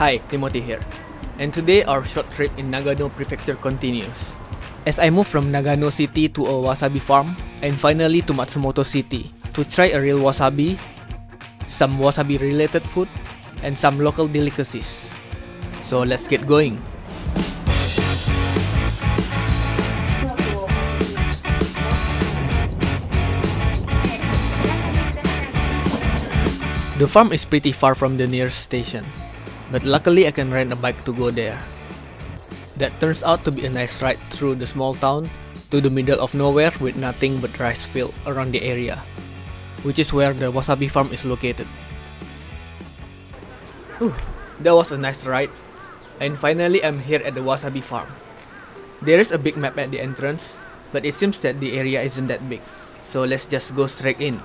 Hi, Timothy here, and today our short trip in Nagano prefecture continues. As I move from Nagano city to a wasabi farm, and finally to Matsumoto city, to try a real wasabi, some wasabi related food, and some local delicacies. So let's get going. The farm is pretty far from the nearest station, but luckily I can rent a bike to go there. That turns out to be a nice ride through the small town to the middle of nowhere with nothing but rice field around the area, which is where the Wasabi Farm is located. That was a nice ride, and finally I'm here at the Wasabi Farm. There is a big map at the entrance, but it seems that the area isn't that big, so let's just go straight in.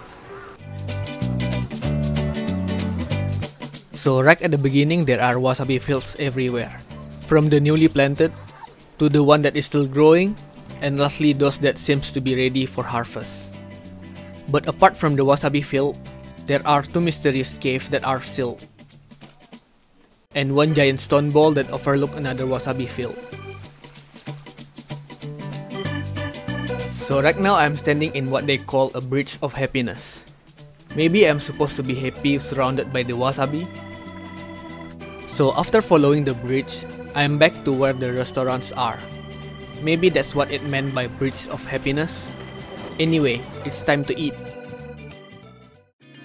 So right at the beginning there are wasabi fields everywhere, from the newly planted to the one that is still growing, and lastly those that seems to be ready for harvest. But apart from the wasabi field, there are two mysterious caves that are sealed, and one giant stone ball that overlook another wasabi field. So right now I'm standing in what they call a bridge of happiness. Maybe I'm supposed to be happy surrounded by the wasabi. So after following the bridge, I'm back to where the restaurants are. Maybe that's what it meant by bridge of happiness. Anyway, it's time to eat.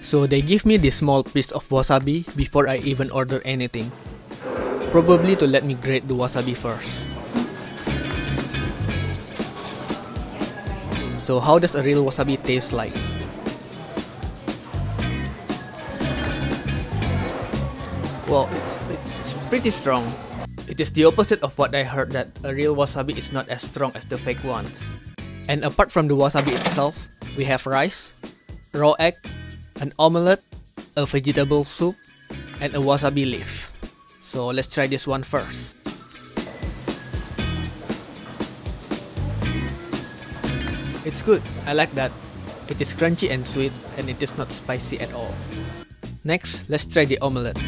So they give me this small piece of wasabi before I even order anything. Probably to let me grate the wasabi first. So how does a real wasabi taste like? Well, it's pretty strong. It is the opposite of what I heard, that a real wasabi is not as strong as the fake ones. And apart from the wasabi itself, we have rice, raw egg, an omelette, a vegetable soup, and a wasabi leaf. So let's try this one first. It's good, I like that. It is crunchy and sweet, and it is not spicy at all. Next, let's try the omelette.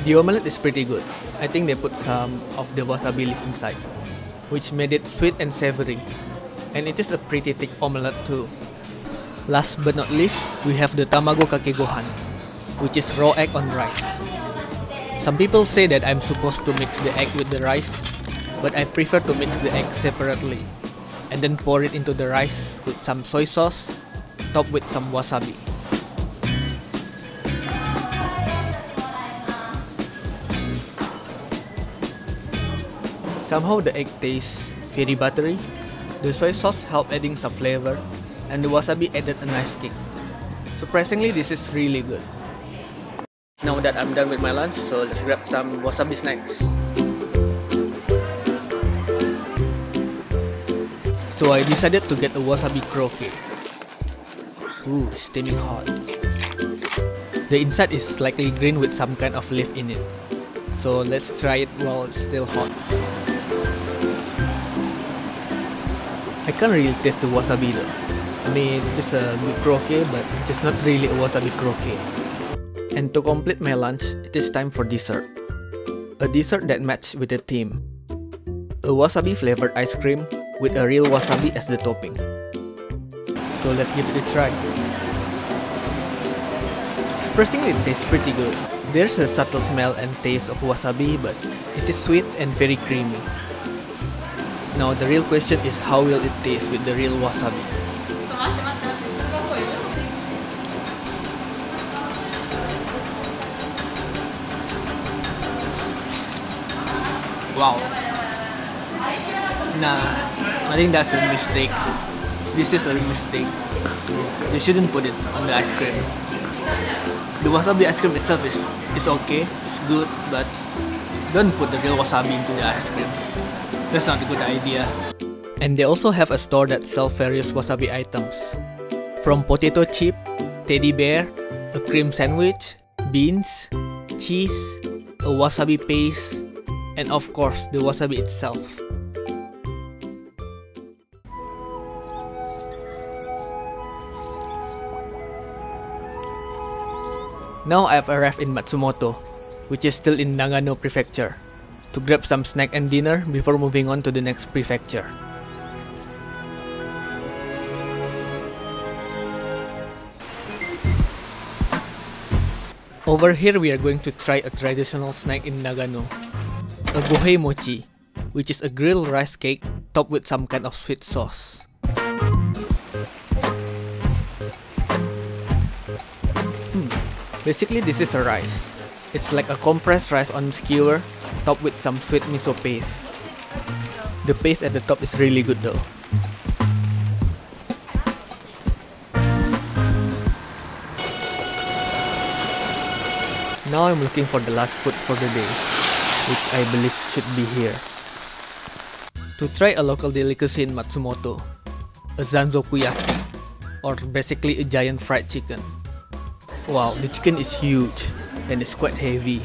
The omelette is pretty good. I think they put some of the wasabi leaf inside, which made it sweet and savory. And it is a pretty thick omelette too. Last but not least, we have the tamago kake gohan, which is raw egg on rice. Some people say that I'm supposed to mix the egg with the rice, but I prefer to mix the egg separately, and then pour it into the rice with some soy sauce, topped with some wasabi. Somehow the egg tastes very buttery, the soy sauce helped adding some flavor, and the wasabi added a nice kick. Surprisingly, this is really good. Now that I'm done with my lunch, so let's grab some wasabi snacks. So I decided to get a wasabi croquette. Ooh, steaming hot. The inside is slightly green with some kind of leaf in it. So let's try it while it's still hot. I can't really taste the wasabi though. I mean, it's a good croquette, but it's not really a wasabi croquette. And to complete my lunch, it is time for dessert. A dessert that matches with the theme. A wasabi flavored ice cream with a real wasabi as the topping. So let's give it a try. Surprisingly, it tastes pretty good. There's a subtle smell and taste of wasabi, but it is sweet and very creamy. Now the real question is, how will it taste with the real wasabi? Wow. Nah, I think that's a mistake. This is a mistake. You shouldn't put it on the ice cream. The wasabi ice cream itself is okay, it's good, but don't put the real wasabi into the ice cream. That's not a good idea. And they also have a store that sells various wasabi items. From potato chip, teddy bear, a cream sandwich, beans, cheese, a wasabi paste, and of course the wasabi itself. Now I have arrived in Matsumoto, which is still in Nagano prefecture, to grab some snack and dinner before moving on to the next prefecture. Over here we are going to try a traditional snack in Nagano, a Goheimochi, which is a grilled rice cake topped with some kind of sweet sauce. Basically this is a rice. It's like a compressed rice on skewer topped with some sweet miso paste. The paste at the top is really good though. Now I'm looking for the last food for the day, which I believe should be here. To try a local delicacy in Matsumoto, a Sanzokuyaki, or basically a giant fried chicken. Wow, the chicken is huge and it's quite heavy.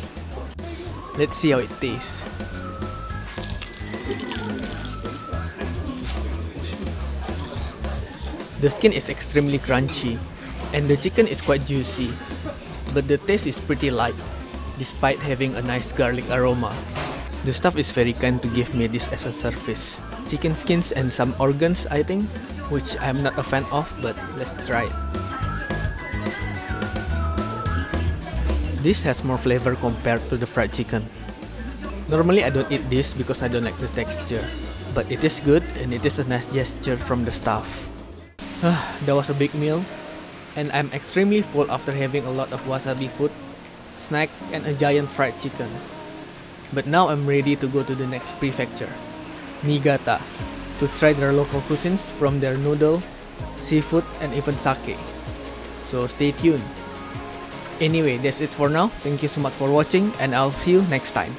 Let's see how it tastes. The skin is extremely crunchy and the chicken is quite juicy, but the taste is pretty light despite having a nice garlic aroma. The staff is very kind to give me this as a service. Chicken skins and some organs I think, which I'm not a fan of, but let's try it. This has more flavor compared to the fried chicken. Normally I don't eat this because I don't like the texture, but it is good and it is a nice gesture from the staff. That was a big meal, and I'm extremely full after having a lot of wasabi food, snack and a giant fried chicken. But now I'm ready to go to the next prefecture, Niigata, to try their local cuisines from their noodle, seafood and even sake. So stay tuned. Anyway, that's it for now. Thank you so much for watching and I'll see you next time.